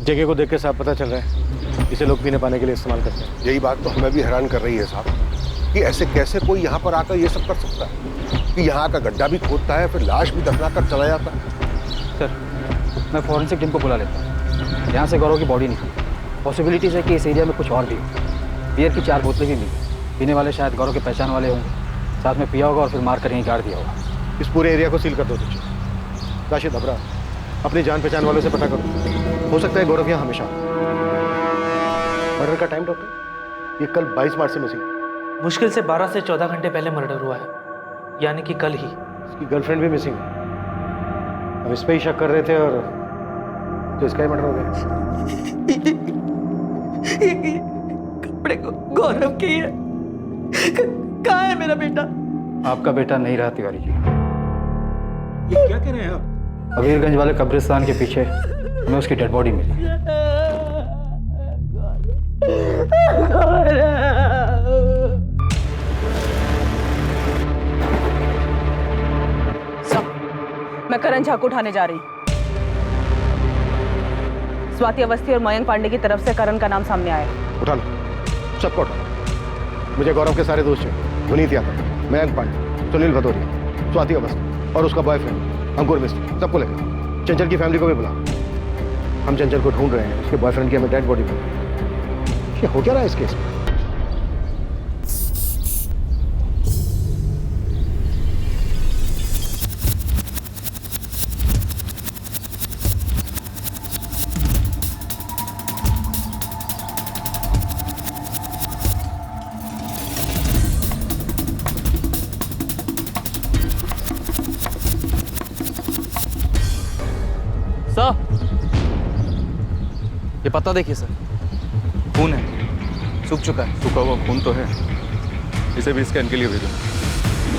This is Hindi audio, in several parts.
जगह को देख के साहब पता चल रहा है इसे लोग पीने पाने के लिए इस्तेमाल करते हैं। यही बात तो हमें भी हैरान कर रही है साहब कि ऐसे कैसे कोई यहाँ पर आकर ये सब कर सकता है कि यहाँ का गड्ढा भी खोदता है फिर लाश भी दफना कर चला जाता है। सर, मैं फॉरेंसिक टीम को बुला लेता हूँ। यहाँ से गौरव की बॉडी निकली। पॉसिबिलिटीज है कि इस एरिया में कुछ और भी हो। बियर की 4 बोतलें भी मिली। पीने वाले शायद गौरव के पहचान वाले होंगे। साथ में पिया होगा और फिर मार कर यहीं गाड़ दिया होगा। इस पूरे एरिया को सील कर दो तुझे। राशिद अबरा, अपनी जान पहचान वालों से पता करो। हो सकता है गौरव यहाँ हमेशा। मर्डर का टाइम डॉक्टर? ये कल 22 मार्च से मिसिंग। मुश्किल से 12 से 14 घंटे पहले मर्डर हुआ है, यानी कि कल ही। इसकी गर्लफ्रेंड भी मिसिंग है। हम इस पे ही शक कर रहे थे और तो इसका ही मर्डर हो गया। कपड़े गौरव के है। कहाँ है मेरा बेटा? आपका बेटा नहीं रहा तिवारी जी। ये क्या कह रहे हैं आप? अबीरगंज वाले कब्रिस्तान के पीछे हमें उसकी डेड बॉडी मिली। मैं करण झा को उठाने जा रही। स्वाति अवस्थी और मयंक पांडे की तरफ से करण का नाम सामने आया। उठा लो, सबको उठाओ। मुझे गौरव के सारे दोस्त हैं। पुनीत यादव, मयंक पांडे, सुनील भदौरिया, स्वाति अवस्थी और उसका बॉयफ्रेंड अंकुर मिस्त्री, सबको लेकर। चंचल की फैमिली को भी बुला। हम चंचल को ढूंढ रहे हैं। उसके बॉयफ्रेंड की हमें डेड बॉडी मिली। ये हो क्या रहा है इस केस में? सर, ये पत्ता देखिए सर, खून है, सूख चुका है। सूखा हुआ खून तो है, इसे भी स्कैन के लिए भेजो।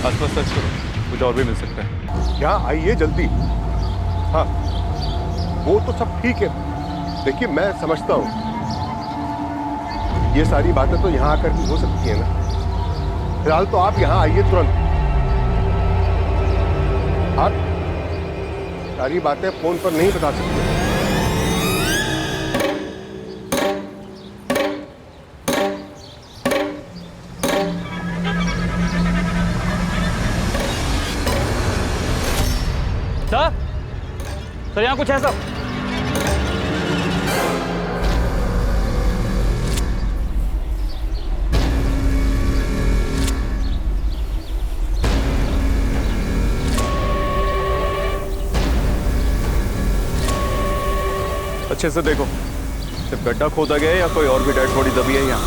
आसपास सर्च करो, कुछ और भी मिल सकता है। क्या आइए जल्दी। हाँ, वो तो सब ठीक है। देखिए मैं समझता हूँ ये सारी बातें तो यहाँ आकर भी हो सकती है ना। फिलहाल तो आप यहाँ आइए तुरंत। आप सारी बातें फोन पर नहीं बता सकते। सर यहाँ कुछ है सब। अच्छे से देखो, सिर्फ गड्ढा खोदा गया है या कोई और भी डेड बॉडी दबी है यहाँ?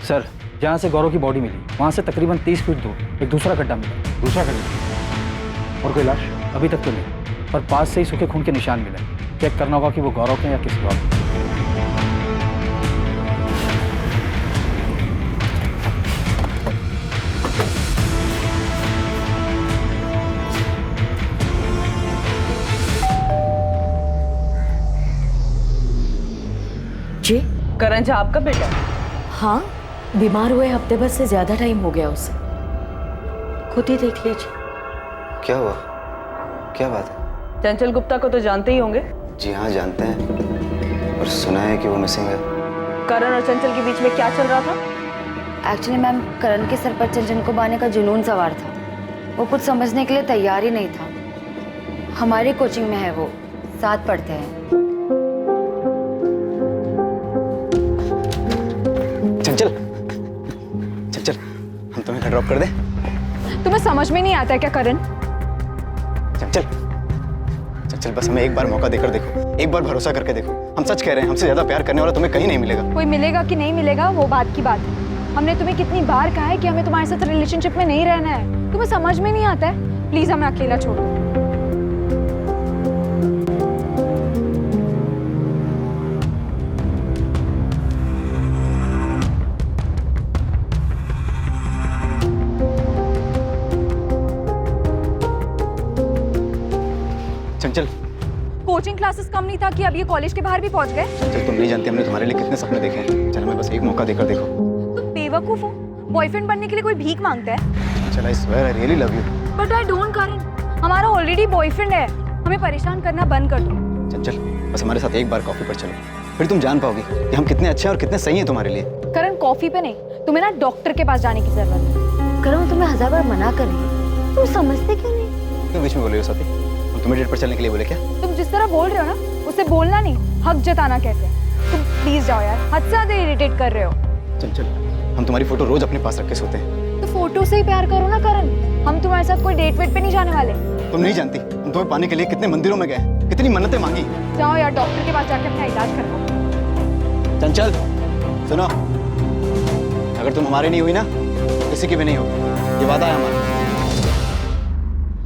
सर, जहाँ से गौरव की बॉडी मिली वहाँ से तकरीबन 30 फीट दूर एक दूसरा गड्ढा मिला। दूसरा गड्ढा? और कोई लाश? अभी तक तो नहीं, पर पास से ही सूखे खून के निशान मिले। चेक करना होगा कि वो गौरव के या किसी और के। जी? करण झा आपका बेटा? हाँ, बीमार हुए हफ्ते भर से ज्यादा टाइम हो गया उसे। खुद ही देख लीजिए। क्या हुआ? क्या बात है? चंचल गुप्ता को तो जानते ही होंगे। जी हाँ, जानते हैं और सुना है कि वो मिसिंग है। करण और चंचल के बीच में क्या चल रहा था? एक्चुअली मैम, करण के सर पर चंचल को बांधने का जुनून सवार था। वो कुछ समझने के लिए तैयार ही नहीं था। हमारी कोचिंग में है, वो साथ पढ़ते हैं। चंचल, चंचल, हम तुम्हें ड्रॉप कर दें? तुम्हें समझ में नहीं आता है क्या करण? चंचल, चंचल बस हमें एक बार मौका देकर देखो, एक बार भरोसा करके देखो। हम सच कह रहे हैं, हमसे ज्यादा प्यार करने वाला तुम्हें कहीं नहीं मिलेगा। कोई मिलेगा कि नहीं मिलेगा वो बात की बात है। हमने तुम्हें कितनी बार कहा है कि हमें तुम्हारे साथ रिलेशनशिप में नहीं रहना है। तुम्हें समझ में नहीं आता है? प्लीज हमें अकेला छोड़ दो। चंचल, कोचिंग क्लासेस कम नहीं था कि अब ये कॉलेज के बाहर भी पहुंच गए। चंचल तुम नहीं जानती हमने तुम्हारे लिए कितने सपने देखे हैं। चल हमें बस एक मौका देकर देखो। तुम बेवकूफ हो। बॉयफ्रेंड बनने के लिए कोई भीख मांगता है? चल I swear I really love you. But I don't Karan, हमारा ऑलरेडी बॉयफ्रेंड है, हमें परेशान करना बंद कर दो। चंचल बस हमारे साथ एक बार कॉफी पर चलो, फिर तुम जान पाओगी कि हम कितने अच्छे हैं और कितने सही हैं तुम्हारे लिए। करण कॉफी पे नहीं, तुम्हें ना डॉक्टर के पास जाने की जरूरत है। करण तुम्हें 1000 बार मना कर रही है, तुम समझते क्यों नहीं? तुम बीच में बोल रही हो स्वाति, हम तुम्हें डेट पर चलने के लिए बोले क्या? तुम जिस तरह बोल रहे हो ना, उससे बोलना नहीं, हक जताना कहते हैं। तुम प्लीज जाओ यार, हद से ज्यादा इरिटेट कर रहे हो। चंचल हम तुम्हारी फोटो रोज अपने पास रख के सोते हैं। तो फोटो से ही प्यार करो ना करण, हम तुम्हारे साथ कोई डेट वेट पे नहीं जाने वाले। तुम नहीं जानती हम तुम्हें पाने के लिए कितने मंदिरों में गए, कितनी मन्नतें मांगी। जाओ यार, डॉक्टर के पास जाके अपना इलाज करवाओ। चंचल सुनो, अगर तुम हमारी नहीं हुई ना, किसी की भी नहीं होगी, ये वादा है हमारा।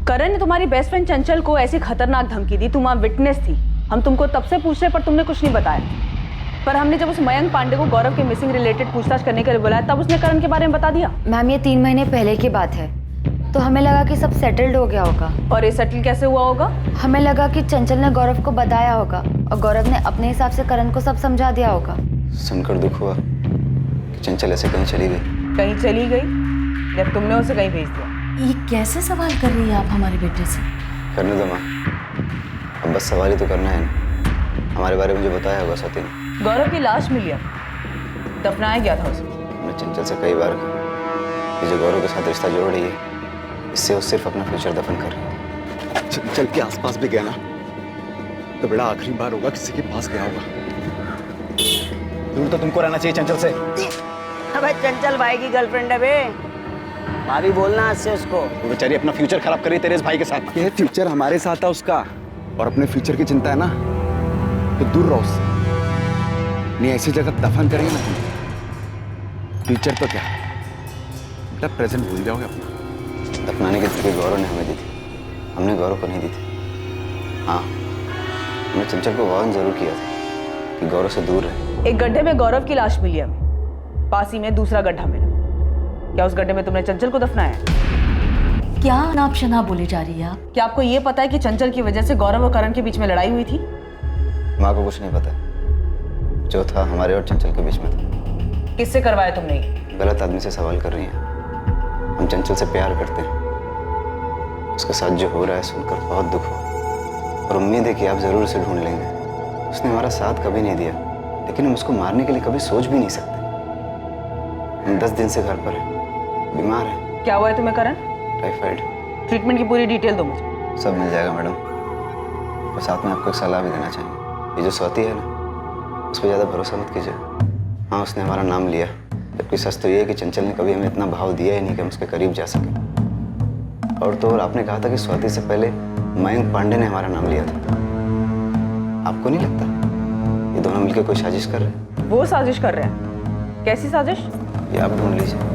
करण ने तुम्हारी बेस्ट फ्रेंड चंचल को ऐसी खतरनाक धमकी दी, तुम वहां विटनेस थी। हम तुमको तब से पूछ रहे पर तुमने कुछ नहीं बताया। पर हमने जब उस मयंक पांडे को गौरव के मिसिंग रिलेटेड पूछताछ करने के लिए बुलाया, तब उसने करण के बारे में बता दिया। मैम ये 3 महीने पहले की बात है, तो हमें लगा कि सब सेटल्ड हो गया होगा। और ये सेटल कैसे हुआ होगा? हमें लगा कि चंचल ने गौरव को बताया होगा और गौरव ने अपने हिसाब से करण को सब समझा दिया होगा। सुनकर दुख हुआ कि चंचल ऐसे कहीं चली गई। कहीं चली गई जब तुमने उसे कहीं भेज दिया। ये कैसे सवाल कर रही है आप हमारे बेटे से? करने दो माँ, अब बस सवाल ही तो करना है ना। हमारे बारे में जो बताया होगा स्वाति ने। गौरव की लाश मिली है, दफनाया गया था उसे। मैं चंचल से कई बार कहा कि जो गौरव के साथ रिश्ता जोड़ रही है, इससे वो सिर्फ अपना फ्यूचर दफन कर रही है। चंचल के आसपास भी गया ना, तो बड़ा आखिरी बार होगा किसी के पास गया होगा। दूर तो तुमको रहना चाहिए चंचल से। अबे चंचल भाई की गर्लफ्रेंड है बे, भाभी बोलना आज से उसको। वो बेचारी अपना फ्यूचर खराब कर रही है तेरे इस भाई के साथ। ये फ्यूचर हमारे साथ है उसका, और अपने फ्यूचर की चिंता है ना, तो दूर रहो उससे। नहीं ऐसी जगह दफन करेंगे ना तुम, फ्यूचर तो क्या बेटा, प्रेजेंट भूल जाओगे अपना। दफनाने की तकलीफ गौरव ने हमें दी थी, हमने गौरव को नहीं दी थी। हाँ हमने चंचल को वार्न जरूर किया था कि गौरव से दूर रहे। एक गड्ढे में गौरव की लाश मिली हमें, पास ही में दूसरा गड्ढा मिला। क्या उस गड्ढे में तुमने चंचल को दफनाया? क्या अनाप शनाप बोले जा रही है आप? क्या आपको ये पता है कि चंचल की वजह से गौरव और करण के बीच में लड़ाई हुई थी? माँ को कुछ नहीं पता, जो था हमारे और चंचल के बीच में था। किससे करवाया तुमने ये? गलत आदमी से सवाल कर रही हैं। हम चंचल से प्यार करते हैं, उसके साथ जो हो रहा है सुनकर बहुत दुख हुआ, और उम्मीद है कि आप जरूर उसे ढूंढ लेंगे। उसने हमारा साथ कभी नहीं दिया, लेकिन हम उसको मारने के लिए कभी सोच भी नहीं सकते। हम 10 दिन से घर पर हैं, बीमार हैं। क्या हुआ है तुम्हें करण? टाइफाइड। ट्रीटमेंट की पूरी डिटेल दो मुझे। सब मिल जाएगा मैडम, और साथ में आपको एक सलाह भी देना चाहेंगे। ये जो स्वाति है ना, उस पर ज़्यादा भरोसा मत कीजिए। हाँ उसने हमारा नाम लिया, जबकि सच तो ये है कि चंचल ने कभी हमें इतना भाव दिया ही नहीं कि हम उसके करीब जा सके। और तो और आपने कहा था कि स्वाति से पहले मयंक पांडे ने हमारा नाम लिया था। आपको नहीं लगता ये दोनों मिलकर कोई साजिश कर रहे हैं? वो साजिश कर रहे हैं? कैसी साजिश? ये आप ढूंढ लीजिए।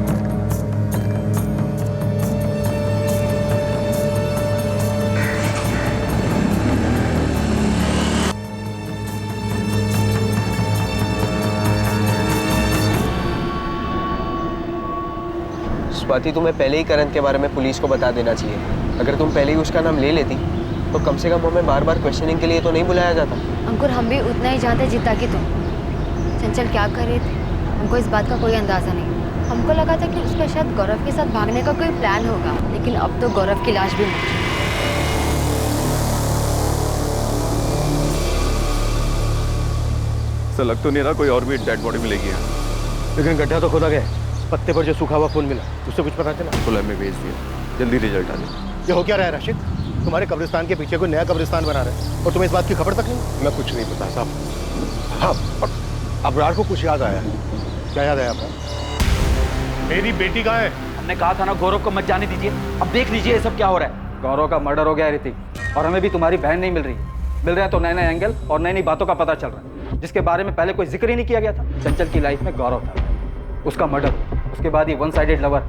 स्वाति तुम्हें पहले ही करण के बारे में पुलिस को बता देना चाहिए। अगर तुम पहले ही उसका नाम ले लेती तो कम से कम हमें बार बार क्वेश्चनिंग के लिए तो नहीं बुलाया जाता। अंकुर हम भी उतना ही जानते जितना कि तुम। चंचल क्या कर रहे थे हमको इस बात का कोई अंदाजा नहीं। हमको लगा था कि उसका शायद गौरव के साथ भागने का कोई प्लान होगा, लेकिन अब तो गौरव की लाश भी मिल गई। ऐसा लग तो नहीं रहा कोई और भी डेड बॉडी मिलेगी यहाँ। लेकिन गड्ढा तो खोदा गया, पत्ते पर जो सूखा हुआ खून मिला उससे कुछ पता चला? तो लैब में भेज दिया, जल्दी रिजल्ट आ जाए। ये हो क्या रहा है राशिद? तुम्हारे कब्रिस्तान के पीछे कोई नया कब्रिस्तान बना रहे हैं और तुम्हें इस बात की खबर तक नहीं? मैं कुछ नहीं बता साहब। हाँ और अबरार को कुछ याद आया। क्या याद आया आपको? मेरी बेटी कहाँ है? हमने कहा था ना गौरव को मत जाने दीजिए। अब देख लीजिए ये सब क्या हो रहा है। गौरव का मर्डर हो गया है ऋतिक, और हमें भी तुम्हारी बहन नहीं मिल रही है। मिल रहे हैं तो नए नए एंगल और नई नई बातों का पता चल रहा है, जिसके बारे में पहले कोई जिक्र ही नहीं किया गया था। चंचल की लाइफ में गौरव था, उसका मर्डर, उसके बाद ये वन साइडेड लवर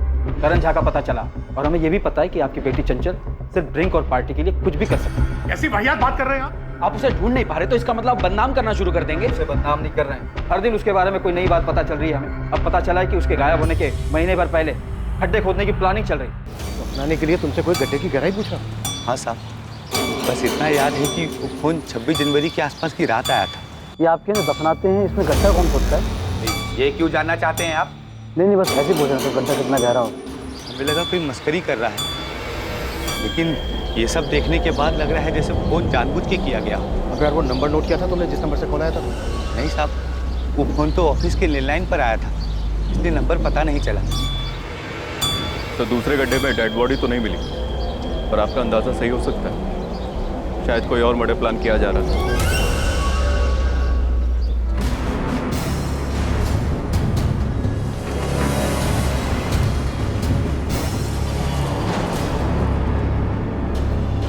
करण झा का पता चला, और हमें ये भी पता है कि आपकी बेटी चंचल सिर्फ ड्रिंक और पार्टी के लिए कुछ भी कर सकती है। ऐसी वाहियात बात कर रहे हैं आप उसे ढूंढ नहीं पा रहे तो इसका मतलब बदनाम करना शुरू कर देंगे। उसे बदनाम नहीं कर रहे हैं, हर दिन उसके बारे में कोई नई बात पता चल रही है हमें। अब पता चला है कि उसके गायब होने के महीने भर पहले खड्डे खोदने की प्लानिंग चल रही है। दफनाने के लिए तुमसे कोई गड्ढे की गहराई पूछा? हाँ साहब, बस इतना याद है कि वो फोन 26 जनवरी के आसपास की रात आया था। ये आपके यहाँ दफनाते हैं, इसमें गड्ढा कौन खोदता है? ये क्यों जानना चाहते हैं आप? नहीं, बस ऐसे पूछ रहे थे गड्ढा कितना गहरा हो। हमें लगा कोई मस्करी कर रहा है। लेकिन ये सब देखने के बाद लग रहा है जैसे फोन जानबूझ के किया गया। अब यार वो नंबर नोट किया था तुमने जिस नंबर से कॉल आया था? नहीं साहब, वो फोन तो ऑफिस के लैंडलाइन पर आया था, इसलिए नंबर पता नहीं चला। तो दूसरे गड्ढे में डेड बॉडी तो नहीं मिली, पर आपका अंदाज़ा सही हो सकता है, शायद कोई और मर्डर प्लान किया जा रहा था।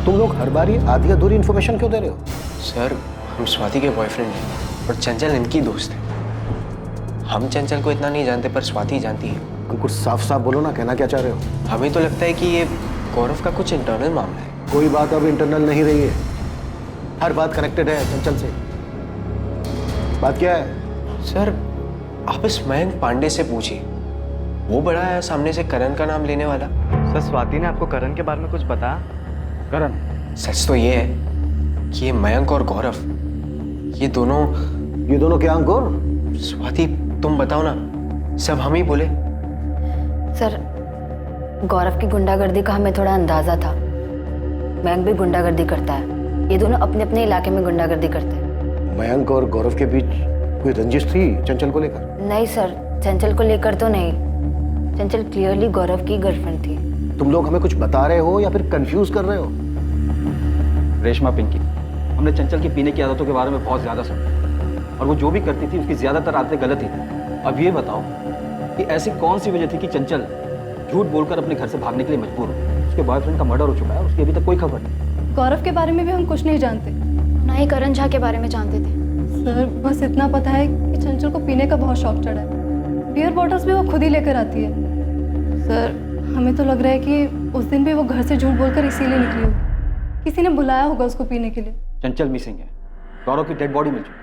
तुम लोग हर बार ही आधी अधूरी इन्फॉर्मेशन क्यों दे रहे हो? सर, हम स्वाति के बॉयफ्रेंड हैं और चंचल इनकी दोस्त है। हम चंचल को इतना नहीं जानते, पर स्वाति जानती है। कुछ साफ साफ बोलो ना, कहना क्या चाह रहे हो? हमें तो लगता है कि ये गौरव का कुछ इंटरनल मामला है। कोई बात अब इंटरनल नहीं रही है, हर बात कनेक्टेड है चंचल से। बात क्या है? सर, आप इस मयंक पांडे से पूछिए, वो बड़ा है सामने से करण का नाम लेने वाला। सर, स्वाति ने आपको करण के बारे में कुछ बताया? करण? सच तो ये है कि ये मयंक और गौरव, ये दोनों क्या अंकुर? स्वाति तुम बताओ ना, सब हम ही बोले। सर, गौरव की गुंडागर्दी का हमें थोड़ा अंदाजा था। मयंक भी गुंडागर्दी करता है, ये दोनों अपने अपने इलाके में गुंडागर्दी करते हैं। मयंक और गौरव के बीच कोई रंजिश थी चंचल को लेकर? नहीं सर, चंचल को लेकर तो नहीं। चंचल क्लियरली गौरव की गर्लफ्रेंड थी। तुम लोग हमें कुछ बता रहे हो या फिर कंफ्यूज कर रहे हो? रेशमा, पिंकी, हमने चंचल की पीने की आदतों के बारे में बहुत ज़्यादा सुना, और वो जो भी करती थी उसकी ज़्यादातर आदतें गलत ही थी। अब ये बताओ कि ऐसी कौन सी वजह थी कि चंचल झूठ बोलकर अपने घर से भागने के लिए मजबूर हो? उसके बॉयफ्रेंड का मर्डर हो चुका है, उसकी अभी तक कोई खबर नहीं। गौरव के बारे में भी हम कुछ नहीं जानते, ना ही करण झा के बारे में जानते थे। सर, बस इतना पता है कि चंचल को पीने का बहुत शौक चढ़ा है। बियर बॉटल्स भी वो खुद ही लेकर आती है। सर, हमें तो लग रहा है कि उस दिन भी वो घर से झूठ बोलकर इसीलिए निकली होगी। किसी ने बुलाया होगा उसको पीने के लिए। चंचल मिसिंग है, गौरव की डेड बॉडी मिल चुकी है,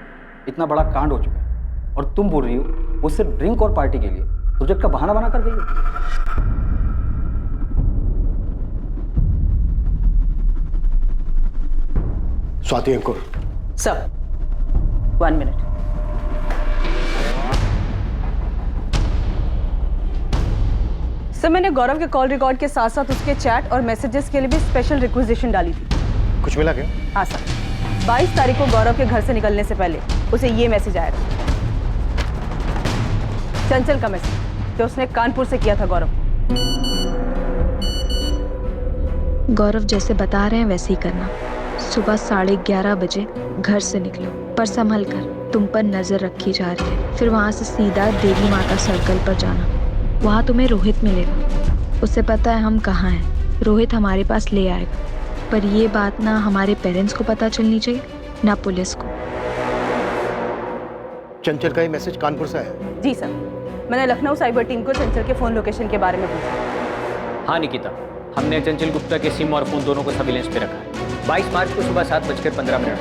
इतना बड़ा कांड हो चुका है, और तुम बोल रही हो वो सिर्फ ड्रिंक और पार्टी के लिए प्रोजेक्ट का बहाना बना कर गई हो। Swati, Ankur. Sir, 1 minute. Sir, मैंने गौरव के कॉल रिकॉर्ड के साथ साथ उसके चैट और मैसेजेस के लिए भी स्पेशल रिक्विजिशन डाली थी। कुछ मिला क्या? हाँ सर, 22 तारीख को गौरव के घर से निकलने से पहले उसे ये मैसेज आया था, चंचल का मैसेज, जो उसने कानपुर से किया था गौरव को। गौरव जैसे बता रहे हैं वैसे ही करना। सुबह 11:30 बजे घर से निकलो, पर संभल कर, तुम पर नजर रखी जा रही है। फिर वहाँ से सीधा देवी माता सर्कल पर जाना, वहाँ तुम्हें रोहित मिलेगा। उसे पता है हम कहाँ हैं, रोहित हमारे पास ले आएगा। पर ये बात ना हमारे पेरेंट्स को पता चलनी चाहिए, ना पुलिस को। चंचल का ये मैसेज कानपुर से आया? जी सर, मैंने लखनऊ साइबर टीम को चंचल के फ़ोन लोकेशन के बारे में पूछा। हाँ निकिता, हमने चंचल गुप्ता के सिम और फ़ोन दोनों को सर्विलेंस पे रखा है। 22 मार्च को सुबह 7:15 पर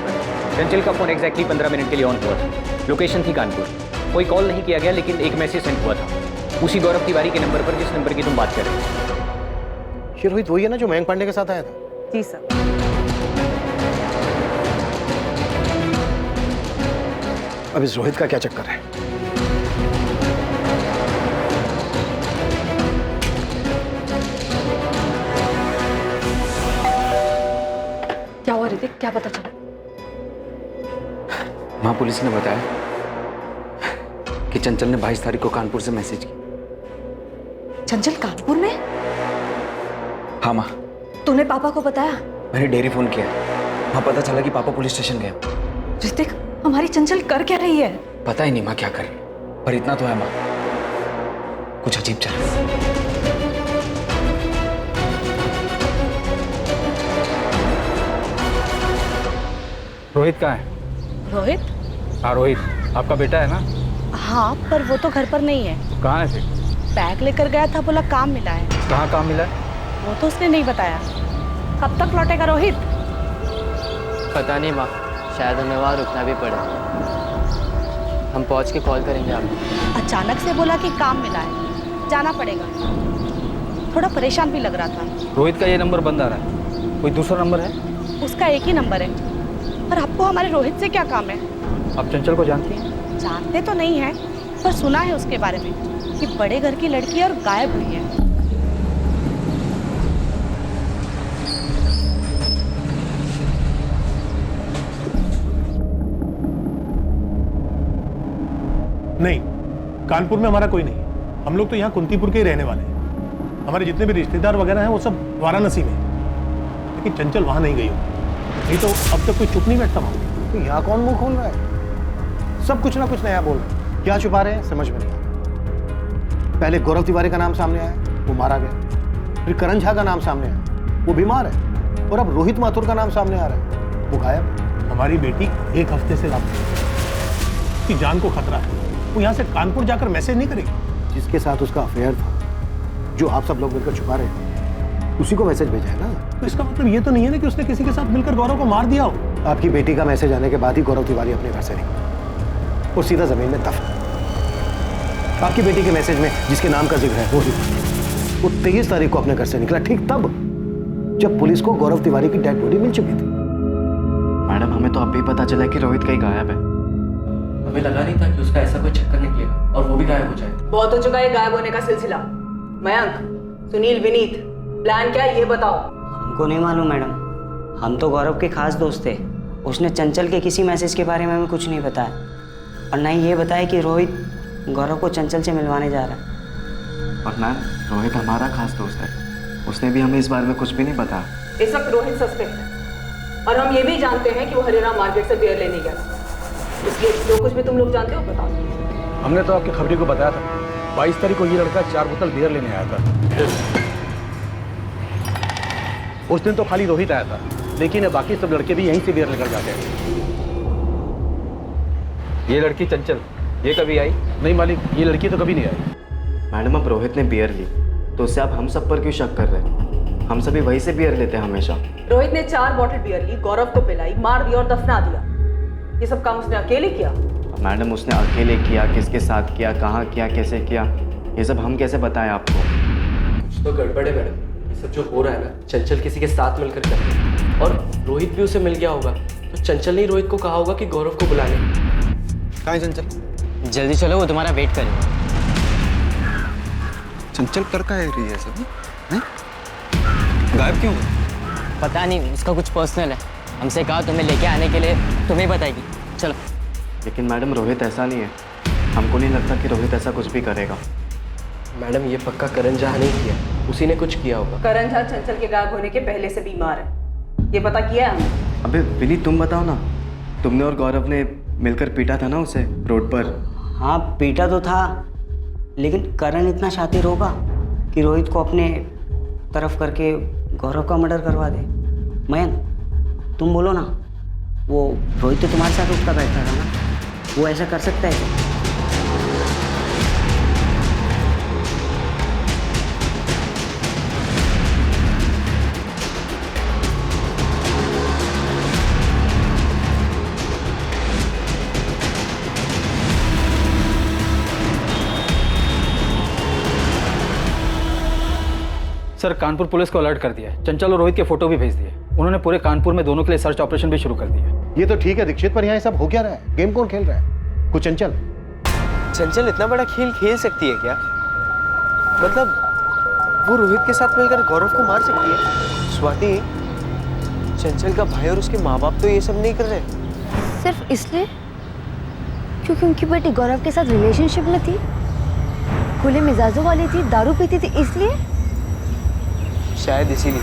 चंचल का फ़ोन एग्जैक्टली 15 मिनट के लिए ऑन हुआ था। लोकेशन थी कानपुर। कोई कॉल नहीं किया गया, लेकिन एक मैसेज सेंड हुआ था उसी गौरव तिवारी के नंबर पर जिस नंबर की तुम बात कर रहे हो। ये रोहित वही है ना जो मयंक पांडे के साथ आया था? जी सर। अब इस रोहित का क्या चक्कर है? क्या हुआ ऋतिक, क्या पता चला? माँ, पुलिस ने बताया कि चंचल ने 22 तारीख को कानपुर से मैसेज की। चंचल कानपुर में? हाँ माँ। तूने पापा को बताया? मैंने डेयरी फोन किया, वहाँ पता चला कि पापा पुलिस स्टेशन गए। ऋतिक, हमारी चंचल कर क्या रही है? पता ही नहीं माँ क्या कर रही, पर इतना तो है माँ, कुछ अजीब चल रहा है। रोहित कहाँ है? रोहित? हाँ रोहित, आपका बेटा है ना? हाँ, पर वो तो घर पर नहीं है। तो कहाँ है फिर? बैग लेकर गया था, बोला काम मिला है। कहाँ काम मिला है? वो तो उसने नहीं बताया। कब तक लौटेगा रोहित? पता नहीं माँ, शायद हमें वहाँ रुकना भी पड़े। हम पहुँच के कॉल करेंगे आपको। अचानक से बोला कि काम मिला है, जाना पड़ेगा। थोड़ा परेशान भी लग रहा था। रोहित का ये नंबर बंद आ रहा है, कोई दूसरा नंबर है? उसका एक ही नंबर है। पर आपको हमारे रोहित से क्या काम है? आप चंचल को जानती हैं? जानते तो नहीं है, पर सुना है उसके बारे में कि बड़े घर की लड़की और गायब हुई है। कानपुर में हमारा कोई नहीं है। हम लोग तो यहाँ कुंतीपुर के ही रहने वाले हैं। हमारे जितने भी रिश्तेदार वगैरह हैं वो सब वाराणसी में हैं। लेकिन चंचल वहाँ नहीं गई हो, नहीं तो अब तक कोई चुप नहीं बैठता वहाँ। तो यहाँ कौन मुंह खोल रहा है? सब कुछ ना कुछ नया बोल रहे हैं। क्या छुपा रहे हैं समझ में नहीं आता। पहले गौरव तिवारी का नाम सामने आया, वो मारा गया। फिर करण झा का नाम सामने आया, वो बीमार है। और अब रोहित माथुर का नाम सामने आ रहा है, वो गायब। हमारी बेटी 1 हफ्ते से लापता है, उसकी जान को खतरा है। वो यहाँ से कानपुर जाकर मैसेज नहीं करेगी। जिसके साथ उसका अफेयर था, जो आप सब लोग मिलकर छुपा रहे हैं, उसी को मैसेज भेजा है ना। तो इसका मतलब ये तो नहीं है ना कि उसने किसी के साथ मिलकर गौरव को मार दिया हो। आपकी बेटी का मैसेज आने के बाद ही गौरव तिवारी अपने घर से निकला और सीधा जमीन में दफन। आपकी बेटी के मैसेज में जिसके नाम का जिक्र है वो 23 तारीख को अपने घर से निकला, ठीक तब जब पुलिस को गौरव तिवारी की डेड बॉडी मिल चुकी थी। मैडम, हमें तो अभी पता चला कि रोहित कहीं गायब है। हमें लगा नहीं था कि उसका ऐसा कोई चक्कर निकलेगा और वो भी गायब हो जाए। बहुत हो चुका है गायब होने का सिलसिला। मयंक, सुनील, विनीत, प्लान क्या है ये बताओ। हमको नहीं मालूम मैडम, हम तो गौरव के खास दोस्त थे। उसने चंचल के किसी मैसेज के बारे में हमें कुछ नहीं बताया और ना ही ये बताया कि रोहित गौरव को चंचल से मिलवाने जा रहा है। और मैम, रोहित हमारा खास दोस्त है, उसने भी हमें इस बारे में कुछ भी नहीं बताया। इस वक्त रोहित सस्पेक्ट है और हम ये भी जानते हैं कि वो हरियाणा मार्केट से बियर लेने गया। इसलिए जो कुछ भी तुम लोग जानते हो बताओ। हमने तो आपकी खबरी को बताया था, 22 तारीख को ये लड़का 4 बोतल बियर लेने आया था। उस दिन तो खाली रोहित आया था, लेकिन बाकी सब लड़के भी यहीं से बियर लेकर जाते हैं। ये लड़की चंचल, ये कभी आई? नहीं मालिक, ये लड़की तो कभी नहीं आई। मैडम, अब रोहित ने बियर ली तो उससे आप हम सब पर क्यों शक कर रहे हैं? हम सभी वहीं से बियर लेते हैं हमेशा। रोहित ने 4 बॉटल बियर ली, गौरव को पिलाई, मार दिया और दफना दिया। ये सब काम उसने अकेले किया? मैडम, उसने अकेले किया, किसके साथ किया, कहाँ किया, कैसे किया, ये सब हम कैसे बताएं आपको? कुछ तो गड़बड़ है मैडम। ये सब जो हो रहा है ना, चंचल किसी के साथ मिलकर कर रही है और रोहित भी उसे मिल गया होगा। तो चंचल ने रोहित को कहा होगा कि गौरव को बुला ले। कहाँ है चंचल? जल्दी चलो, वो तुम्हारा वेट करेगा। चंचल कर का है रही है सब? गायब क्यों? पता नहीं, उसका कुछ पर्सनल है। हमसे कहा तुम्हें लेके आने के लिए, तुम्हें बताएगी। चलो। लेकिन मैडम, रोहित ऐसा नहीं है। हमको नहीं लगता कि रोहित ऐसा कुछ भी करेगा। मैडम, ये पक्का करण झा नहीं किया, उसी ने कुछ किया होगा। करण झा चंचल के गायब होने के पहले से बीमार है, ये पता किया है हमने। अबे विनीत, तुम बताओ ना, तुमने और गौरव ने मिलकर पीटा था ना उसे रोड पर? हाँ, पीटा तो था, लेकिन करण इतना शातिर होगा कि रोहित को अपने तरफ करके गौरव का मर्डर करवा दे। मयंक, तुम बोलो ना, वो रोहित तो तुम्हारे साथ उठता बैठा था ना, वो ऐसा कर सकता है? सर, कानपुर पुलिस को अलर्ट कर दिया है। चंचल और रोहित के फोटो भी भेज दिए। उन्होंने पूरे कानपुर में दोनों के लिए सर्च ऑपरेशन भी शुरू कर दिया है। ये तो ठीक है दीक्षित, पर यहाँ ये सब हो क्या रहा है? गेम कौन खेल रहा है? कुछ चंचल? चंचल इतना बड़ा खेल खेल सकती है क्या? मतलब वो रोहित के साथ मिलकर गौरव को मार सकती है? स्वाति, चंचल का भाई और उसके माँ बाप तो ये सब नहीं कर रहे। सिर्फ इसलिए क्योंकि उनकी बेटी गौरव के साथ रिलेशनशिप में थी, खुले मिजाजों वाली थी, दारू पीती थी, इसलिए? शायद इसीलिए।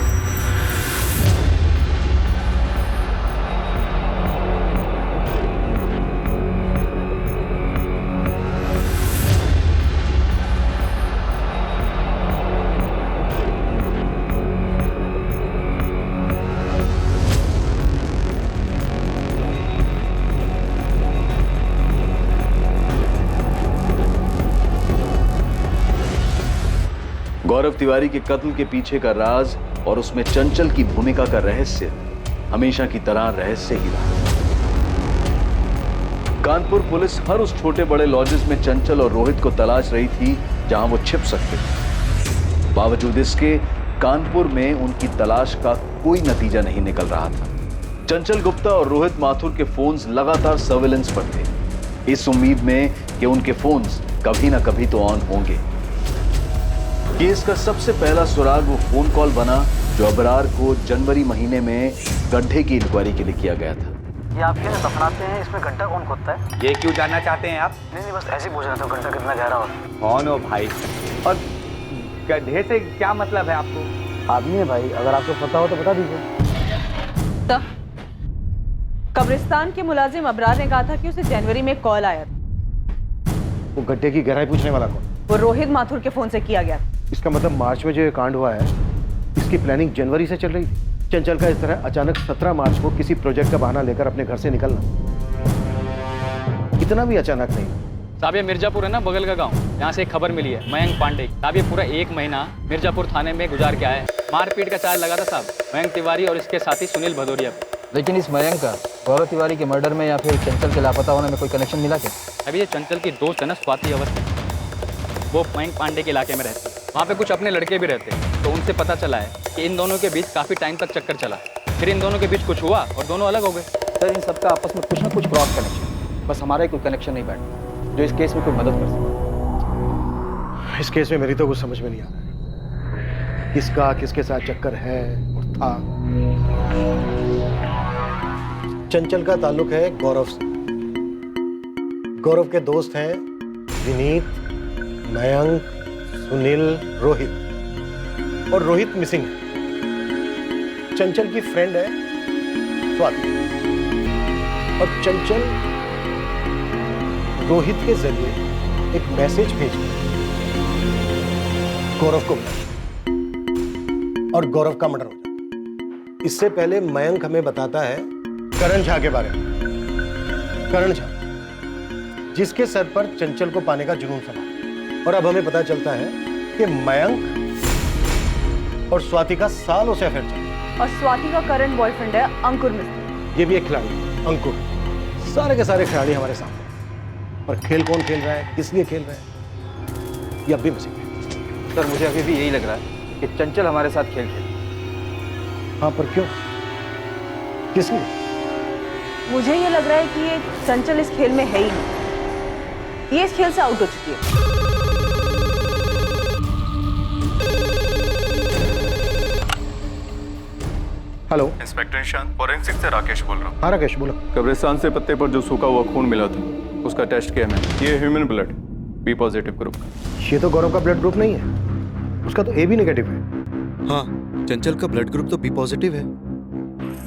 गौरव तिवारी के कत्ल के पीछे का राज और उसमें चंचल की भूमिका का रहस्य हमेशा की तरह रहस्य ही रहा। कानपुर पुलिस हर उस छोटे बड़े लॉजेस में चंचल और रोहित को तलाश रही थी जहां वो छिप सकते थे। बावजूद इसके कानपुर में उनकी तलाश का कोई नतीजा नहीं निकल रहा था। चंचल गुप्ता और रोहित माथुर के फोन्स लगातार सर्विलेंस पर थे, इस उम्मीद में कि उनके फोन्स कभी ना कभी तो ऑन होंगे। केस का सबसे पहला सुराग वो फोन कॉल बना जो अबरार को जनवरी महीने में गड्ढे की इंक्वायरी के लिए किया गया था। ये आप कैसे दफनाते हैं, इसमें गड्ढा कौन खोदता है? ये क्यों जानना चाहते हैं आप? नहीं बस ऐसे ही पूछ रहा था, गड्ढा कितना गहरा हो? कौन हो भाई? और गड्ढे से क्या मतलब है आपको? आदमी है भाई, अगर आपको पता हो तो बता दीजिए। तब कब्रिस्तान के मुलाजिम अबरार ने कहा था कि उसे जनवरी में कॉल आया था। वो गड्ढे की गहराई पूछने वाला कौन? वो रोहित माथुर के फोन से किया गया। इसका मतलब मार्च में जो ये कांड हुआ है, इसकी प्लानिंग जनवरी से चल रही थी। चंचल का इस तरह अचानक 17 मार्च को किसी प्रोजेक्ट का बहाना लेकर अपने घर से निकलना इतना भी अचानक नहीं। साहब ये मिर्जापुर है ना, बगल का गांव, यहाँ से एक खबर मिली है मयंक पांडे। साहब ये पूरा 1 महीना मिर्जापुर थाने में गुजार के आया है। मारपीट का चार्ज लगा था साहब मयंक तिवारी और इसके साथी सुनील भदौरिया पे। लेकिन इस मयंक का गौरव तिवारी के मर्डर में या फिर चंचल के लापता होने में कोई कनेक्शन मिला क्या? अभी ये चंचल की दोस्त है ना स्वाति अवस्थी, वो मयंक पांडे के इलाके में रहती है। वहाँ पे कुछ अपने लड़के भी रहते हैं, तो उनसे पता चला है कि इन दोनों के बीच काफ़ी टाइम तक चक्कर चला। फिर इन दोनों के बीच कुछ हुआ और दोनों अलग हो गए। सर इन सबका आपस में कुछ ना कुछ क्रॉस कनेक्शन, बस हमारा ही कोई कनेक्शन नहीं बैठा जो इस केस में कोई मदद कर सके। इस केस में मेरी तो कुछ समझ में नहीं आ रहा है, किसका किसके साथ चक्कर है और था। चंचल का ताल्लुक है गौरव से। गौरव के दोस्त हैं विनीत, मयंक, सुनील, रोहित, और रोहित मिसिंग है। चंचल की फ्रेंड है स्वाति, और चंचल रोहित के जरिए एक मैसेज भेज गौरव को और गौरव का मर्डर हो जाता। इससे पहले मयंक हमें बताता है करण झा के बारे में। करण झा जिसके सर पर चंचल को पाने का जुनून समा, और अब हमें पता चलता है कि मयंक और स्वाति का सालों से अफेयर चल रहा है। और स्वाति का करंट बॉयफ्रेंड है अंकुर मिस्त्री। ये भी एक खिलाड़ी है, अंकुर। सारे के सारे खिलाड़ी हमारे सामने, और खेल कौन खेल रहा है, किस लिए खेल रहा है, ये अब भी मुझे। सर मुझे अभी भी यही लग रहा है कि चंचल हमारे साथ खेल खेल। हाँ पर क्यों, किस लिए? मुझे ये लग रहा है कि ये चंचल इस खेल में है ही नहीं, ये इस खेल से आउट हो चुकी है। हेलो इंस्पेक्टर निशांत, फॉरेंसिक से राकेश बोल रहा हूँ। हाँ राकेश बोलो। कब्रिस्तान से पत्ते पर जो सूखा हुआ खून मिला था उसका टेस्ट किया मैंने। ये human blood B positive group का। ये तो गौरव का ब्लड ग्रुप नहीं है, उसका तो ए बी नेगेटिव है। हाँ चंचल का ब्लड ग्रुप तो बी पॉजिटिव है,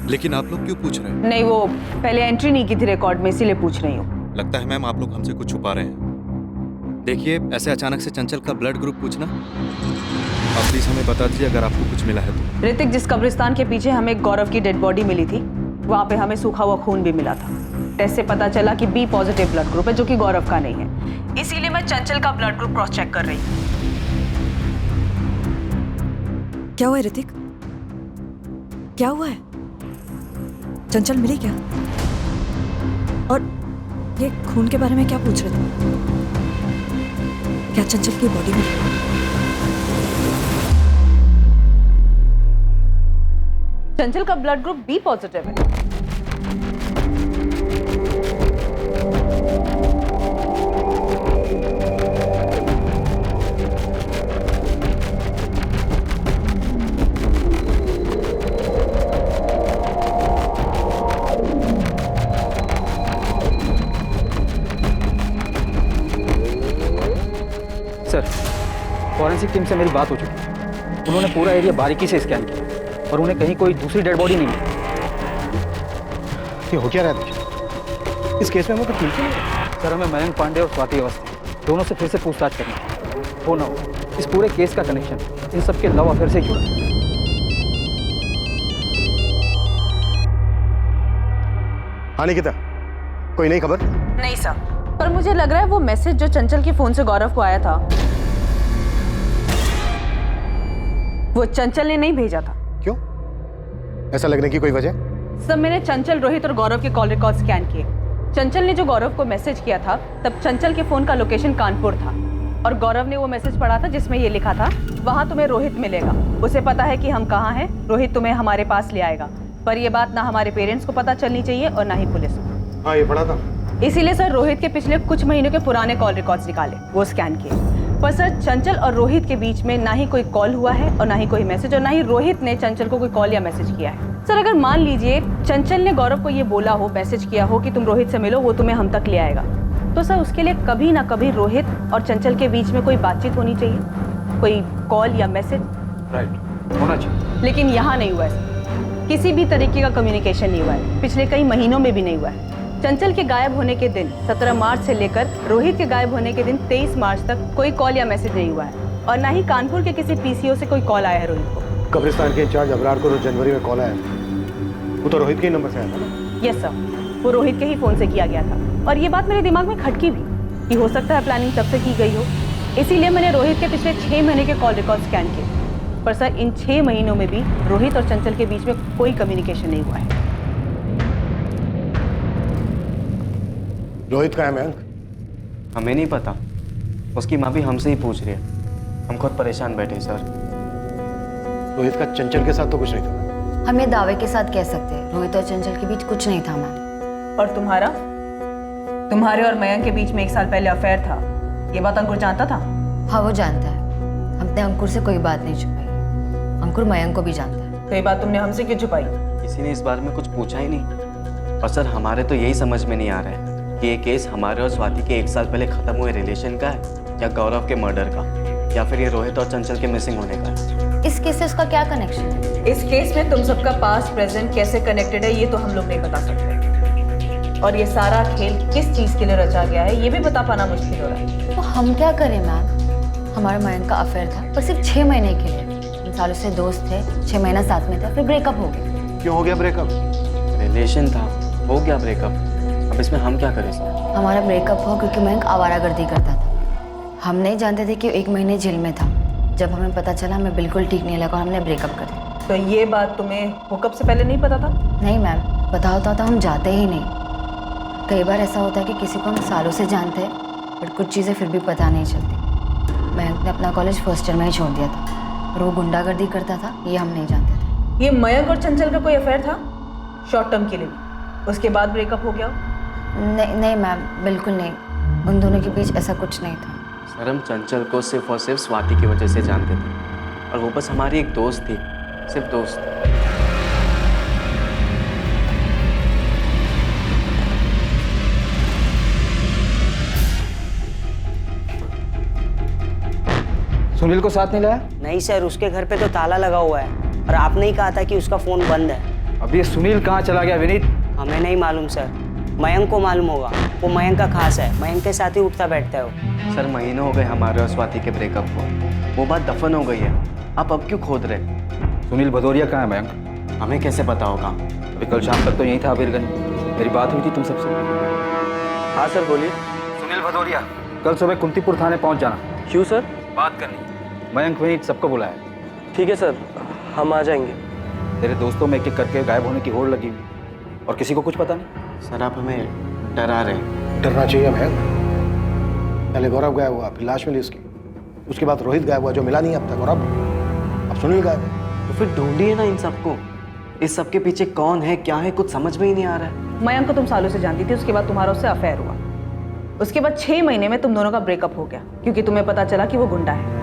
लेकिन आप लोग क्यों पूछ रहे हैं? नहीं वो पहले एंट्री नहीं की थी रिकॉर्ड में, इसीलिए पूछ रही हूँ। लगता है मैम आप लोग हमसे कुछ छुपा रहे हैं। देखिए ऐसे अचानक से चंचल का ब्लड ग्रुप पूछना, आप प्लीज हमें बता दीजिए अगर आपको कुछ मिला है तो। ऋतिक, जिस कब्रिस्तान के पीछे हमें गौरव की डेड बॉडी मिली थी, वहाँ पे हमें सूखा हुआ खून भी मिला था। टेस्ट से पता चला कि बी पॉजिटिव ब्लड ग्रुप है, जो कि गौरव का नहीं है। इसीलिए मैं चंचल का ब्लड ग्रुप क्रॉस चेक कर रही हूँ। क्या हुआ है ऋतिक? क्या हुआ है? चंचल मिली क्या? और ये खून के बारे में क्या पूछ रहे थे? क्या चंचल की बॉडी मिली? चंचल का ब्लड ग्रुप बी पॉजिटिव है। सर फॉरेंसिक टीम से मेरी बात हो चुकी है। उन्होंने पूरा एरिया बारीकी से स्कैन किया और उन्हें कहीं कोई दूसरी डेड बॉडी नहीं मिली। ये हो क्या रहा है इस केस में? हमें कुछ मिल नहीं रहा। सर हमें मयंक पांडे और स्वाति अवस्थी दोनों से फिर से पूछताछ करनी है। हो ना हो इस पूरे केस का कनेक्शन इन सबके लव अफेयर से जुड़ा है। हाँ निकिता, कोई नई खबर? नहीं सर, पर मुझे लग रहा है वो मैसेज जो चंचल के फोन से गौरव को आया था, वो चंचल ने नहीं भेजा था। क्यों? ऐसा लगने की कोई वजह? सर मैंने चंचल, रोहित और गौरव के कॉल रिकॉर्ड स्कैन किए। चंचल ने जो गौरव को मैसेज किया था, तब चंचल के फोन का लोकेशन कानपुर था, और गौरव ने वो मैसेज पढ़ा था जिसमें ये लिखा था, वहां तुम्हें रोहित मिलेगा, उसे पता है कि हम कहाँ हैं, रोहित तुम्हें हमारे पास ले आएगा। पर ये बात ना हमारे पेरेंट्स को पता चलनी चाहिए और ना ही पुलिस को। हाँ ये पढ़ा था। इसीलिए सर रोहित के पिछले कुछ महीनों के पुराने कॉल रिकॉर्ड्स निकाले, वो स्कैन किए। पर सर चंचल और रोहित के बीच में ना ही कोई कॉल हुआ है और ना ही कोई मैसेज, और ना ही रोहित ने चंचल को कोई कॉल या मैसेज किया है। सर अगर मान लीजिए चंचल ने गौरव को ये बोला हो, मैसेज किया हो कि तुम रोहित से मिलो, वो तुम्हें हम तक ले आएगा, तो सर उसके लिए कभी ना कभी रोहित और चंचल के बीच में कोई बातचीत होनी चाहिए, कोई कॉल या मैसेज। राइट, होना चाहिए। लेकिन यहाँ नहीं हुआ है, किसी भी तरीके का कम्युनिकेशन नहीं हुआ है, पिछले कई महीनों में भी नहीं हुआ है। चंचल के गायब होने के दिन 17 मार्च से लेकर रोहित के गायब होने के दिन 23 मार्च तक कोई कॉल या मैसेज नहीं हुआ है, और ना ही कानपुर के किसी पीसीओ से कोई कॉल आया है रोहित को। कब्रिस्तान के इंचार्ज अबरार को जनवरी में कॉल आया, वो तो रोहित के ही नंबर से आया था ना? यस सर, वो रोहित के ही फोन से किया गया था, और ये बात मेरे दिमाग में खटकी भी कि हो सकता है प्लानिंग तब से की गई हो। इसीलिए मैंने रोहित के पिछले 6 महीने के कॉल रिकॉर्ड स्कैन किए, पर सर इन 6 महीनों में भी रोहित और चंचल के बीच में कोई कम्युनिकेशन नहीं हुआ है। रोहित का है मयंक? हमें नहीं पता, उसकी माँ भी हमसे ही पूछ रही है, हम खुद परेशान बैठे सर। रोहित का चंचल के साथ तो कुछ नहीं था। हम ये दावे के साथ कह सकते हैं रोहित और चंचल के बीच कुछ नहीं था मैम। और तुम्हारे और मयंक के बीच में 1 साल पहले अफेयर था, ये बात अंकुर जानता था? हाँ वो जानता है, हमने अंकुर से कोई बात नहीं छुपाई, अंकुर मयंक को भी जानता है। तो ये बात तुमने हमसे क्यों छुपाई? किसी ने इस बारे में कुछ पूछा ही नहीं, और सर हमारे तो यही समझ में नहीं आ रहा है कि ये केस हमारे और स्वाति के 1 साल पहले खत्म हुए रिलेशन का है, या गौरव के मर्डर का, या फिर ये रोहित और चंचल के मिसिंग होने का है। इस केस से उसका क्या कनेक्शन है? इस केस में तुम सबका पास्ट प्रेजेंट कैसे कनेक्टेड है ये तो हम लोग नहीं बता सकते, और ये सारा खेल किस चीज के लिए रचा गया है ये भी बता पाना मुश्किल हो रहा है। तो हम क्या करें मैम? हमारा मयंक का अफेयर था पर सिर्फ 6 महीने के लिए, हम सालों से दोस्त थे, 6 महीना साथ में थे, फिर ब्रेकअप हो गया। क्यों हो गया ब्रेकअप? रिलेशन था, हो गया ब्रेकअप, अब इसमें हम क्या करें सर? हमारा ब्रेकअप हुआ क्योंकि मयंक आवारागर्दी करता था। हम नहीं जानते थे कि 1 महीने जेल में था। जब हमें पता चला हमें बिल्कुल ठीक नहीं लगा, हमने ब्रेकअप कर दिया। तो ये बात तुम्हें हुकअप से पहले नहीं पता था? नहीं मैम, पता होता तो हम जाते ही नहीं। कई बार ऐसा होता है कि किसी को हम सालों से जानते हैं बट कुछ चीज़ें फिर भी पता नहीं चलती। मयंक ने अपना कॉलेज फर्स्ट ईयर में ही छोड़ दिया था, और वो गुंडागर्दी करता था, ये हम नहीं जानते थे। ये मयंक और चंचल का कोई अफेयर था शॉर्ट टर्म के लिए, उसके बाद ब्रेकअप हो गया? नहीं मैम, बिल्कुल नहीं, उन दोनों के बीच ऐसा कुछ नहीं था। सर हम चंचल को सिर्फ और सिर्फ स्वाति की वजह से जानते थे, और वो बस हमारी एक दोस्त थी, सिर्फ दोस्त। सुनील को साथ नहीं लाया? नहीं सर, उसके घर पे तो ताला लगा हुआ है, और आपने ही कहा था कि उसका फोन बंद है। अब ये सुनील कहाँ चला गया विनीत? हमें नहीं मालूम सर, मयंक को मालूम होगा, वो मयंक का खास है, मयंक के साथ ही उठता बैठता है वो। सर महीनों हो गए हमारे और स्वाति के ब्रेकअप को, वो बात दफन हो गई है, आप अब क्यों खोद रहे? सुनील भदौरिया कहाँ है मयंक? हमें कैसे पता होगा? अभी कल शाम तक तो यहीं था अबीरगंज, मेरी बात हुई थी तुम सबसे। हाँ सर बोलिए। सुनील भदौरिया, कल सुबह कुंतीपुर थाने पहुँच जाना। क्यों सर? बात करनी, मयंक विनीत सबको बुलाया। ठीक है सर, हम आ जाएंगे। तेरे दोस्तों में एक-एक करके गायब होने की होड़ लगी हुई, और किसी को कुछ पता नहीं। सर आप हमें डरा रहे हैं। डरना चाहिए मयंक, पहले गौरव गायब हुआ, फिर लाश मिली उसकी, उसके बाद रोहित गायब हुआ जो मिला नहीं अब तक, और अब सुनील गायब है। तो फिर ढूंढिए ना इन सबको, इस सब के पीछे कौन है क्या है कुछ समझ में ही नहीं आ रहा है। मयंक को तुम सालों से जानती थी, उसके बाद तुम्हारा उससे अफेयर हुआ, उसके बाद 6 महीने में तुम दोनों का ब्रेकअप हो गया क्योंकि तुम्हें पता चला कि वो गुंडा है।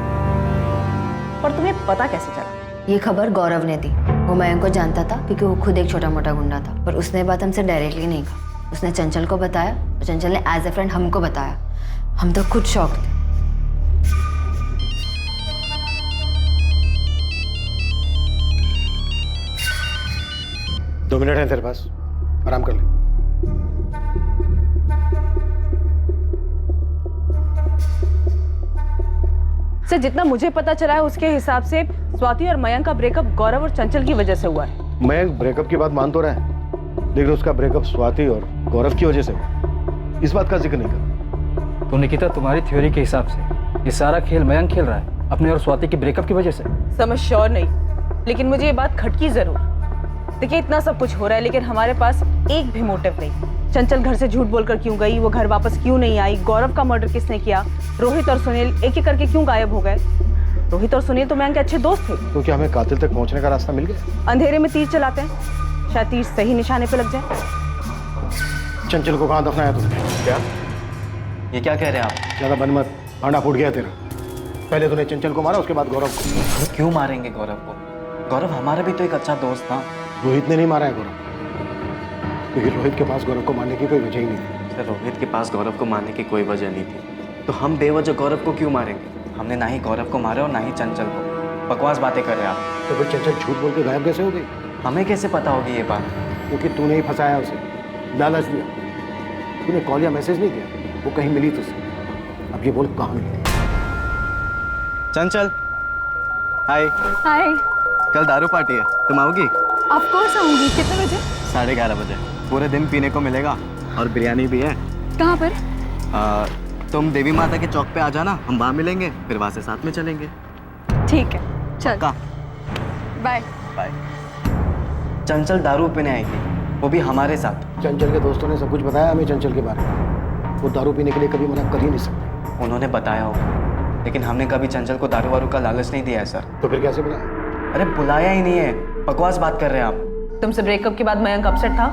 और तुम्हें पता कैसे चला? ये खबर गौरव ने दी, वो मयंक को जानता था क्योंकि वो खुद एक छोटा मोटा गुंडा था, पर उसने बात हमसे डायरेक्टली नहीं कहा, उसने चंचल को बताया, और चंचल ने एज ए फ्रेंड हमको बताया। हम तो खुद शॉक थे। दो मिनट है तेरे पास, आराम कर ले। सर जितना मुझे पता चला है उसके हिसाब से स्वाति और मयंक का ब्रेकअप गौरव और चंचल की वजह से हुआ है। मयंक ब्रेकअप की बात मान तो रहा है, लेकिन उसका ब्रेकअप स्वाति और गौरव की वजह से हुआ, इस बात का जिक्र नहीं कर। तो निकिता तुम्हारी थ्योरी के हिसाब से ये सारा खेल मयंक खेल रहा है अपने और स्वाति के ब्रेकअप की वजह से? समझ श्योर नहीं, लेकिन मुझे ये बात खटकी जरूर। देखिए इतना सब कुछ हो रहा है लेकिन हमारे पास एक भी मोटिव नहीं। चंचल घर से झूठ बोलकर क्यों गई, वो घर वापस क्यों नहीं आई, गौरव का मर्डर किसने किया, रोहित और सुनील एक एक करके क्यों गायब हो गए। रोहित और सुनील तो मयंक के अच्छे दोस्त थे। तो क्या हमें कातिल तक पहुंचने का रास्ता मिल गया? अंधेरे में तीर चलाते हैं, शायद तीर सही निशाने पे लग जाए। चंचल को कहाँ दफनाया तुमने? क्या ये क्या कह रहे हैं आप? ज्यादा बन मत, भांडा फूट गया तेरा। पहले तूने चंचल को मारा, उसके बाद गौरव को। क्यों मारेंगे गौरव को? गौरव हमारा भी तो एक अच्छा दोस्त था। रोहित ने नहीं मारा है गौरव, क्योंकि रोहित के पास गौरव को मारने की कोई वजह ही नहीं थी। सर, रोहित के पास गौरव को मारने की कोई वजह नहीं थी, तो हम बेवजह गौरव को क्यों मारेंगे? हमने ना ही गौरव को मारा और ना ही चंचल को। बकवास बातें कर रहे हैं आप। तो फिर चंचल झूठ बोल के गायब कैसे हो गई? हमें कैसे पता होगी ये बात? क्योंकि तूने ही फंसाया उसे, लालच दिया। तूने कॉल या मैसेज नहीं किया, वो कहीं मिली तुझसे। अब ये बोल कहाँ मिली? चंचल, हाय। हाय। कल दारू पार्टी है, तुम आओगी? ऑफ कोर्स आऊंगी। कितने बजे? 11:30 बजे। पूरे दिन पीने को मिलेगा और बिरयानी भी है। कहाँ पर? तुम देवी माता के चौक पे आ जाना, हम वहाँ मिलेंगे, फिर वहाँ से साथ में चलेंगे। ठीक है, चल। Bye bye. चंचल दारू पीने आएगी, वो भी हमारे साथ। चंचल के दोस्तों ने सब कुछ बताया हमें चंचल के बारे में। वो दारू पीने के लिए कभी मना कर ही नहीं सकते। उन्होंने बताया होगा, लेकिन हमने कभी चंचल को दारू वारू का लालच नहीं दिया है सर। तो फिर कैसे बुलाया? अरे बुलाया ही नहीं है, बकवास बात कर रहे हैं आप। तुमसे ब्रेकअप के बाद मयंक अपसेट था?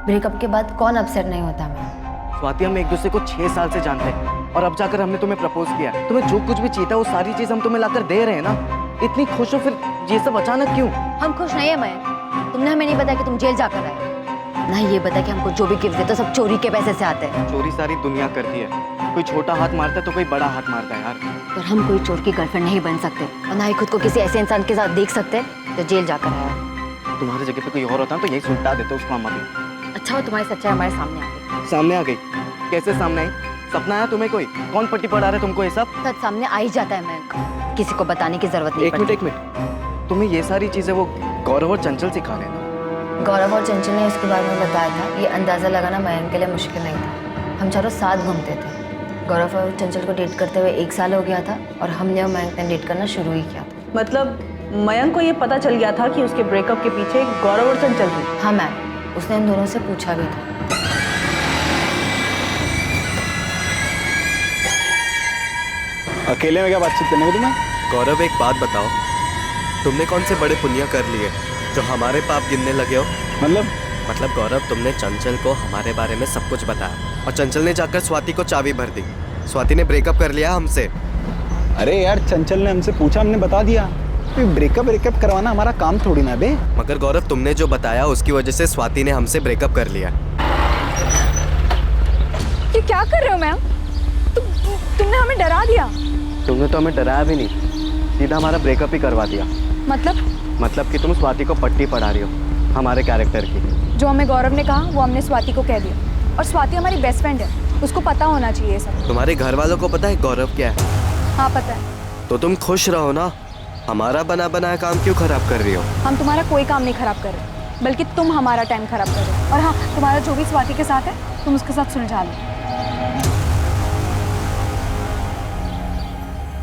ब्रेकअप के बाद कौन अपसेट नहीं होता मैं? स्वाति, हम एक दूसरे को 6 साल से जानते हैं और अब जाकर हमने तुम्हें प्रपोज किया। तुम्हें जो कुछ भी चाहिए था वो सारी चीज हम तुम्हें लाकर दे रहे हैं ना। इतनी खुश हो, फिर ये सब अचानक क्यों? हम खुश नहीं है मयंक। तुमने हमें नहीं बताया कि तुम जेल जाकर आए, ना ये बताया कि हमको जो भी गिफ्ट देते सब चोरी के पैसे से आते हैं। चोरी सारी दुनिया करती है, कोई छोटा हाथ मारता है तो कोई बड़ा हाथ मारता है यार। पर हम कोई चोर की गर्लफ्रेंड नहीं बन सकते और ना ही खुद को किसी ऐसे इंसान के साथ देख सकते जो जेल जाकर आया। तुम्हारी जगह पे कोई और होता तो यही सुलटा देते उसको हम अभी। अच्छा हो तुम्हारी सच्चाई हमारे सामने आ गई। सामने आ गई? कैसे सामने आई? सपना आया तुम्हें? कोई कौन पट्टी पढ़ा रहे तुमको ये सब? सच सामने आ ही जाता है मयंक, किसी को बताने की जरूरत नहीं। एक मिनट, तुम्हें ये सारी चीजें वो गौरव और चंचल सिखा रहे हैं? गौरव और चंचल ने उसके बारे में बताया था। ये अंदाजा लगाना मयंक के लिए मुश्किल नहीं था। हम चारों साथ घूमते थे। गौरव और चंचल को डेट करते हुए 1 साल हो गया था और हमने और मयंक ने डेट करना शुरू ही किया था। मतलब मयंक को ये पता चल गया था कि उसके ब्रेकअप के पीछे गौरव और चंचल थे? हाँ मैम, उसने इन दोनों से पूछा भी था। अकेले में क्या बातचीत करने को तुम्हें? गौरव, एक बात बताओ, तुमने कौन से बड़े पुण्य कर लिए जो हमारे पाप गिनने लगे हो? मतलब गौरव, तुमने चंचल को हमारे बारे में सब कुछ बताया और चंचल ने जाकर स्वाति को चाबी भर दी। स्वाति ने ब्रेकअप कर लिया हमसे। अरे यार, चंचल ने हमसे पूछा, हमने बता दिया। ब्रेकअप करवाना हमारा काम थोड़ी ना बे। मगर गौरव, तुमने जो बताया उसकी वजह से स्वाति ने हमसे ब्रेकअप कर लिया। ये क्या कर रहे हो मैम? तुमने हमें डरा दिया। तुमने तो हमें डराया भी नहीं, सीधा हमारा ब्रेकअप ही करवा दिया। मतलब कि तुम स्वाति को पट्टी पढ़ा रही हो हमारे कैरेक्टर की। जो हमें गौरव ने कहा वो हमने स्वाति को कह दिया, और स्वाति हमारी बेस्ट फ्रेंड है, उसको पता होना चाहिए सब। तुम्हारे घर वालों को पता है गौरव क्या है? हाँ पता है। तो तुम खुश रहो ना, हमारा बना बनाया काम क्यों खराब कर रही हो? हम तुम्हारा कोई काम नहीं खराब कर रहे, बल्कि तुम हमारा टाइम खराब कर रहे हो। और हाँ, तुम्हारा जो भी स्वाति के साथ है तुम उसके साथ सुलझा लो।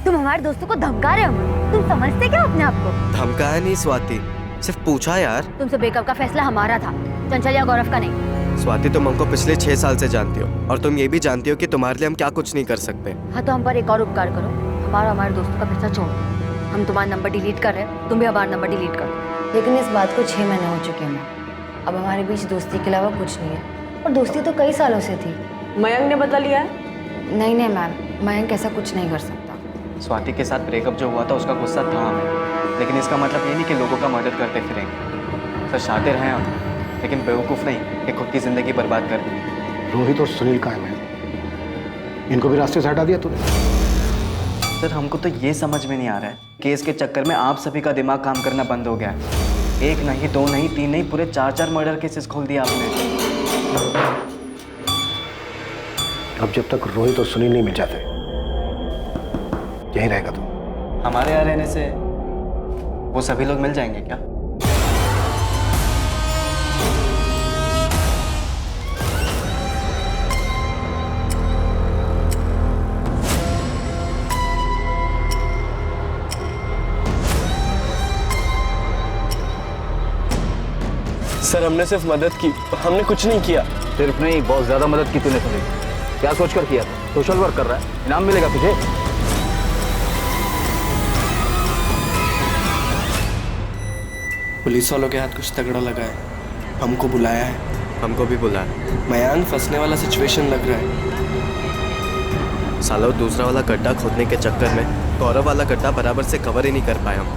तुम हमारे दोस्तों को धमका रहे हो? तुम समझते क्या अपने आप को? धमकाया नहीं स्वाति, सिर्फ पूछा यार। तुमसे ब्रेकअप का फैसला हमारा था, चंचल या गौरव का नहीं। स्वाति, तुम हमको पिछले 6 साल से जानती हो और तुम ये भी जानती हो कि तुम्हारे लिए हम क्या कुछ नहीं कर सकते। हाँ तो हम पर एक और उपकार करो, हमारे दोस्तों का पीछा छोड़ दो। हम तुम्हारा नंबर डिलीट कर रहे हैं, तुम भी हमारा नंबर डिलीट कर दो। लेकिन इस बात को 6 महीने हो चुके हैं। अब हमारे बीच दोस्ती के अलावा कुछ नहीं है, और दोस्ती तो कई सालों से थी। मयंक ने बता लिया है? नहीं मैम, मयंक ऐसा कुछ नहीं कर सकता। स्वाति के साथ ब्रेकअप जो हुआ था उसका गुस्सा था हमें, लेकिन इसका मतलब ये नहीं कि लोगों का मर्डर करते फिरेंगे। सर, शातिर हैं हम, लेकिन बेवकूफ़ नहीं कि खुद की जिंदगी बर्बाद कर दी। रोहित और सुनील कहाँ हैं? इनको भी रास्ते से हटा दिया तूने? सर, हमको तो ये समझ में नहीं आ रहा है, केस के चक्कर में आप सभी का दिमाग काम करना बंद हो गया है। 1 नहीं, 2 नहीं, 3 नहीं, पूरे 4 मर्डर केसेस खोल दिया आपने। अब जब तक रोहित और सुनील नहीं मिल जाते यहीं रहेगा तू। हमारे यहाँ रहने से वो सभी लोग मिल जाएंगे क्या? सर, हमने सिर्फ मदद की, हमने कुछ नहीं किया। सिर्फ नहीं, बहुत ज्यादा मदद की तूने सुनील। क्या सोचकर किया था? सोशल वर्क कर रहा है, इनाम मिलेगा तुझे। पुलिस वालों के हाथ कुछ तगड़ा लगा है, हमको बुलाया है। हमको भी बुलाया। मयांक फंसने वाला सिचुएशन लग रहा है। सालों दूसरा वाला गड्ढा खोदने के चक्कर में गौरव वाला गड्ढा बराबर से कवर ही नहीं कर पाए हम।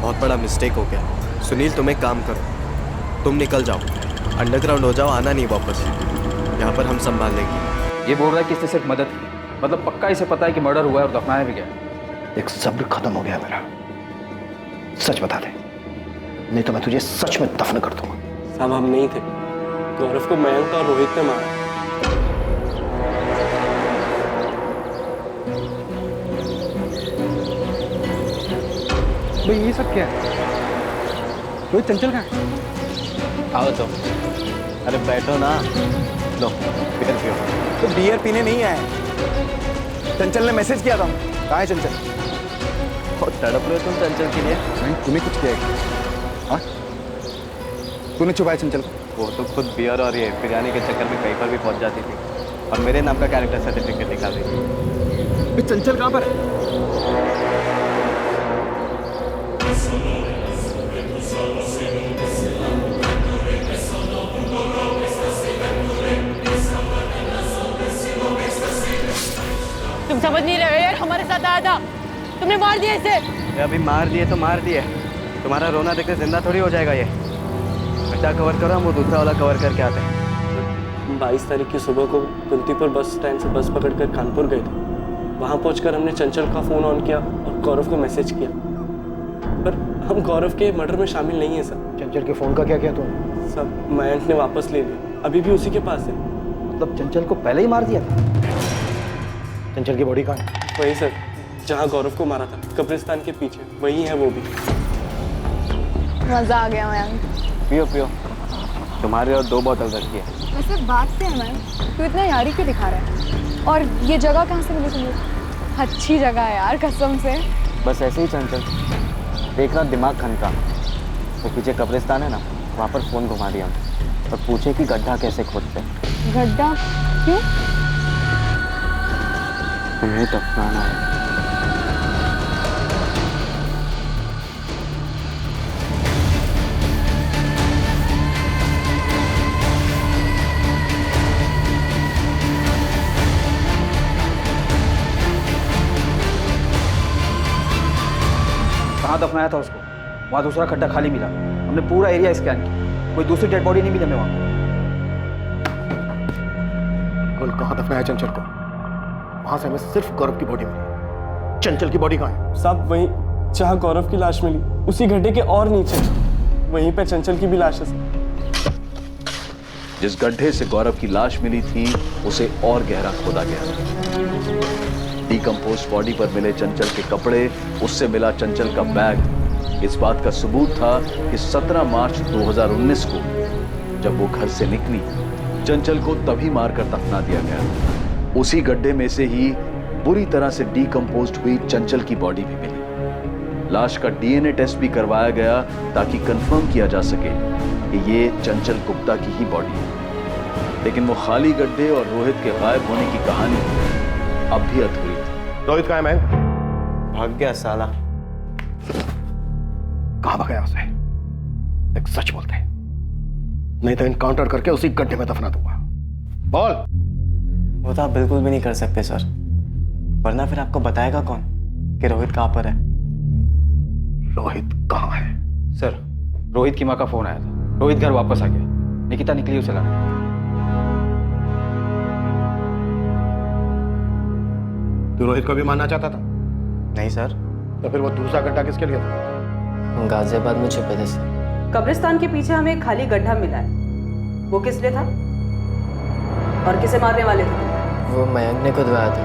बहुत बड़ा मिस्टेक हो गया। सुनील तुम एक काम करो, तुम निकल जाओ, अंडरग्राउंड हो जाओ, आना नहीं वापस। यहाँ पर हम संभाल लेंगे। ये बोल रहा है कि इसने सिर्फ मदद की, मतलब पक्का इसे पता है कि मर्डर हुआ है और दफनाया भी गया। एक सब्र खत्म हो गया मेरा। सच बता दे, नहीं तो मैं तुझे सच में दफन कर दूंगा। साहब हम नहीं थे, गौरव को मयंक और रोहित ने मारा। भाई ये सब क्या है? रोहित चंचल कहाँ है? आओ तो। अरे बैठो ना, लो बियर पियो। तो बियर पीने नहीं आए, चंचल ने मैसेज किया था। कहाँ है चंचल? बहुत तड़प रहे हो तुम चंचल के लिए। नहीं, तुम्हें कुछ किया है? हाँ? तूने छुपाया चंचल को? वो तो खुद बियर और ये बिरयानी के चक्कर में कहीं पर भी पहुंच जाती थी और मेरे नाम का कैरेक्टर सर्टिफिकेट निकाल दी। चंचल कहाँ पर है? तुम समझ नहीं रहे हो यार, हमारे साथ आया था, तुमने मार दिया इसे। अभी मार दिए तो मार दिए, तुम्हारा रोना देखकर जिंदा थोड़ी हो जाएगा ये। गड्ढा कवर करो, हम वो दूसरा वाला कवर करके आते हैं। 22 तारीख की सुबह को कुंतीपुर बस स्टैंड से बस पकड़कर कानपुर गए थे। वहाँ पहुंचकर हमने चंचल का फ़ोन ऑन किया और गौरव को मैसेज किया, पर हम गौरव के मर्डर में शामिल नहीं हैं सर। चंचल के फ़ोन का क्या किया तुमने? सब मयंक ने वापस ले लिया, अभी भी उसी के पास है। मतलब चंचल को पहले ही मार दिया था? चंचल की बॉडी कहाँ है? वही सर, जहाँ गौरव को मारा था, कब्रिस्तान के पीछे, वही है वो भी। मजा आ गया मयंक। पियो पियो, तुम्हारे और 2 बोतल रखी है। वैसे बात क्या है मयंक, तू इतना यारी क्यों दिखा रहा है? और ये जगह कहाँ से मिली तुम्हें? अच्छी जगह है यार, कसम से। बस ऐसे ही चंचल, देखना दिमाग खनका तो पीछे कब्रिस्तान है ना, वहाँ पर फ़ोन घुमा दिया और पूछे कि गड्ढा कैसे खोदते। गड्ढा क्यों? तुम्हें दफनाना है। कहाँ दफनाया था उसको? वहाँ दूसरा खड्डा खाली मिला, हमने पूरा एरिया स्कैन किया, कोई दूसरी डेड बॉडी नहीं मिली हमें वहाँ। कल कहाँ दफनाया चंचल को? वहां से हमें सिर्फ गौरव की बॉडी मिली। चंचल की बॉडी कहाँ है? सब वहीं जहाँ गौरव की लाश मिली, उसी गड्ढे के और नीचे, वहीं पे चंचल की भी लाश है। जिस गड्ढे से गौरव की लाश मिली थी उसे और गहरा खोदा गया। डीकम्पोस्ट बॉडी पर मिले चंचल के कपड़े, उससे मिला चंचल का बैग इस बात का सबूत था कि 17 मार्च 2019 को जब वो घर से निकली, चंचल को तभी मारकर दफना दिया गया। उसी गड्ढे में से ही बुरी तरह से डीकम्पोस्ट हुई चंचल की बॉडी भी मिली। लाश का डीएनए टेस्ट भी करवाया गया ताकि कंफर्म किया जा सके कि ये चंचल गुप्ता की ही बॉडी है। लेकिन वो खाली गड्ढे और रोहित के गायब होने की कहानी अब भी अधूरी थी। रोहित कहाँ है मैन? भाग गया साला। कहाँ भगाया उसे? एक सच बोलते हैं, नहीं तो इनकाउंटर करके उसी गड्ढे में दफना दूंगा। बोल। वो तो आप बिल्कुल भी नहीं कर सकते सर, वरना फिर आपको बताएगा कौन कि रोहित कहाँ पर है? रोहित कहाँ है? सर, रोहित की माँ का फोन आया था, रोहित घर वापस आ गया, निकिता निकली उसे लाने। तू रोहित को भी मारना चाहता था? नहीं सर। तो फिर वो दूसरा गड्ढा किसके लिए था? हम गाजियाबाद में छुपे थे सर। कब्रिस्तान के पीछे हमें एक खाली गड्ढा मिला है, वो किस लिए था और किसे मारने वाले थे? वो मयंक ने खुदवाया था,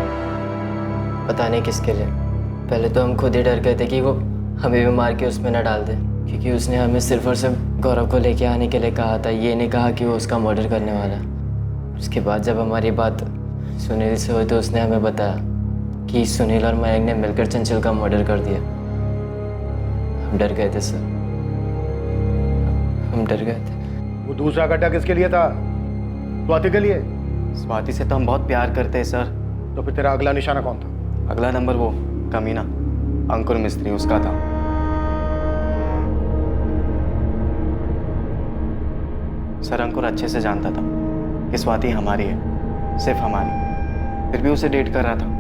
पता नहीं किसके लिए। पहले तो हम खुद ही डर गए थे कि वो हमें भी मार के उसमें न डाल दे, क्योंकि उसने हमें सिर्फ और सिर्फ गौरव को लेके आने के लिए कहा था, ये नहीं कहा कि वो उसका मर्डर करने वाला। उसके बाद जब हमारी बात सुनील से हुई तो उसने हमें बताया कि सुनील और मयंक ने मिलकर चंचल का मर्डर कर दिया। हम डर गए थे सर, हम डर गए थे। वो दूसरा गड्ढा किसके लिए था? स्वाति के लिए? स्वाति से तो हम बहुत प्यार करते हैं सर। तो फिर तेरा अगला निशाना कौन था? अगला नंबर वो कमीना अंकुर मिस्त्री, उसका था। सर अंकुर अच्छे से जानता था कि स्वाति हमारी है, सिर्फ हमारी, फिर भी उसे डेट कर रहा था।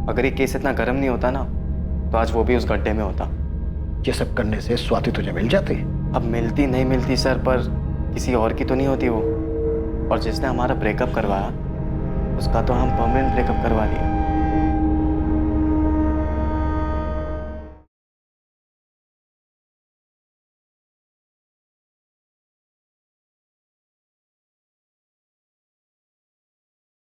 अगर ये केस इतना गर्म नहीं होता ना तो आज वो भी उस गड्ढे में होता। ये सब करने से स्वाति तुझे मिल जाती? अब मिलती नहीं मिलती सर, पर किसी और की तो नहीं होती वो। और जिसने हमारा ब्रेकअप करवाया उसका तो हम परमानेंट ब्रेकअप करवा लिया।